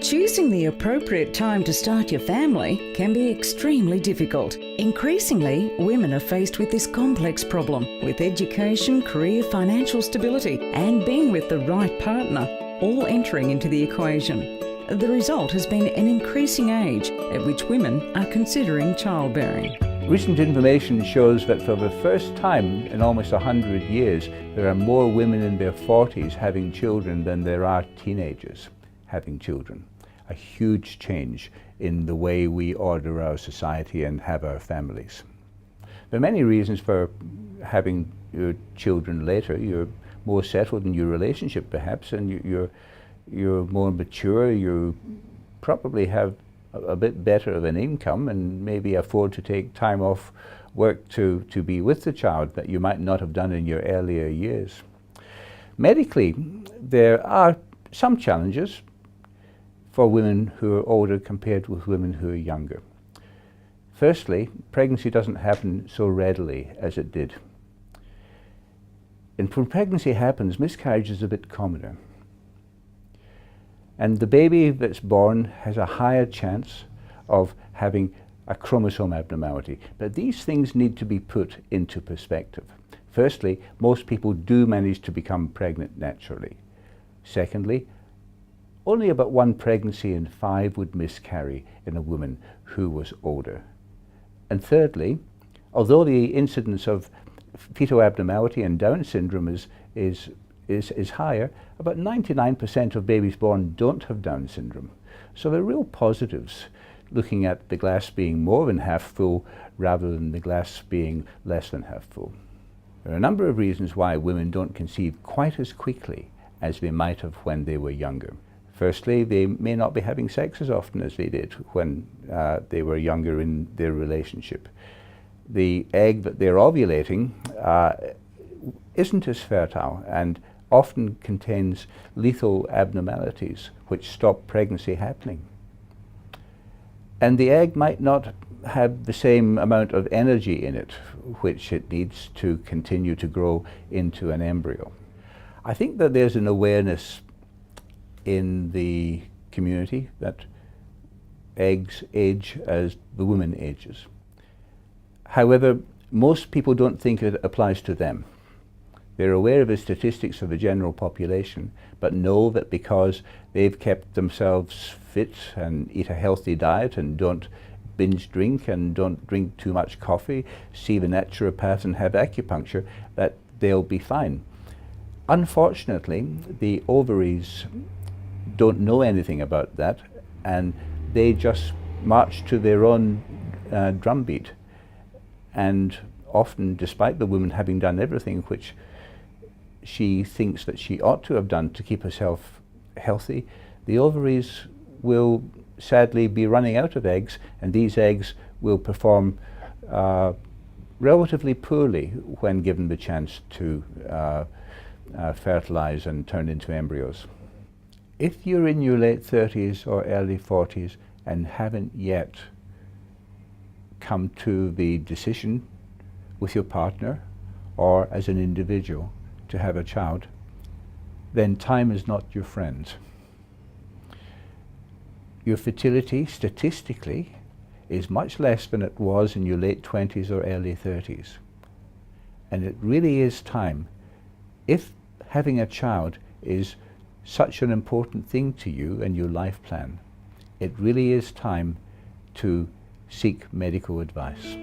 Choosing the appropriate time to start your family can be extremely difficult. Increasingly, women are faced with this complex problem, with education, career, financial stability, and being with the right partner, all entering into the equation. The result has been an increasing age at which women are considering childbearing. Recent information shows that for the first time in almost 100 years, there are more women in their 40s having children than there are teenagers having children. A huge change in the way we order our society and have our families. There are many reasons for having your children later. You're more settled in your relationship perhaps, and you're more mature. You probably have a bit better of an income and maybe afford to take time off work to be with the child that you might not have done in your earlier years. Medically, there are some challenges for women who are older compared with women who are younger. Firstly, pregnancy doesn't happen so readily as it did. And when pregnancy happens, miscarriage is a bit commoner. And the baby that's born has a higher chance of having a chromosome abnormality. But these things need to be put into perspective. Firstly, most people do manage to become pregnant naturally. Secondly, only about 1 pregnancy in 5 would miscarry in a woman who was older. And thirdly, although the incidence of fetal abnormality and Down syndrome is higher, about 99% of babies born don't have Down syndrome. So there are real positives looking at the glass being more than half full rather than the glass being less than half full. There are a number of reasons why women don't conceive quite as quickly as they might have when they were younger. Firstly, they may not be having sex as often as they did when they were younger in their relationship. The egg that they're ovulating isn't as fertile and often contains lethal abnormalities which stop pregnancy happening. And the egg might not have the same amount of energy in it which it needs to continue to grow into an embryo. I think that there's an awareness in the community that eggs age as the woman ages. However, most people don't think it applies to them. They're aware of the statistics of the general population, but know that because they've kept themselves fit and eat a healthy diet and don't binge drink and don't drink too much coffee, see the naturopath and have acupuncture, that they'll be fine. Unfortunately, the ovaries don't know anything about that, and they just march to their own drumbeat. And often, despite the woman having done everything which she thinks that she ought to have done to keep herself healthy, the ovaries will sadly be running out of eggs, and these eggs will perform relatively poorly when given the chance to fertilize and turn into embryos. If you're in your late 30s or early 40s and haven't yet come to the decision with your partner or as an individual to have a child, then time is not your friend. Your fertility, statistically, is much less than it was in your late 20s or early 30s. And it really is time, if having a child is such an important thing to you and your life plan, it really is time to seek medical advice.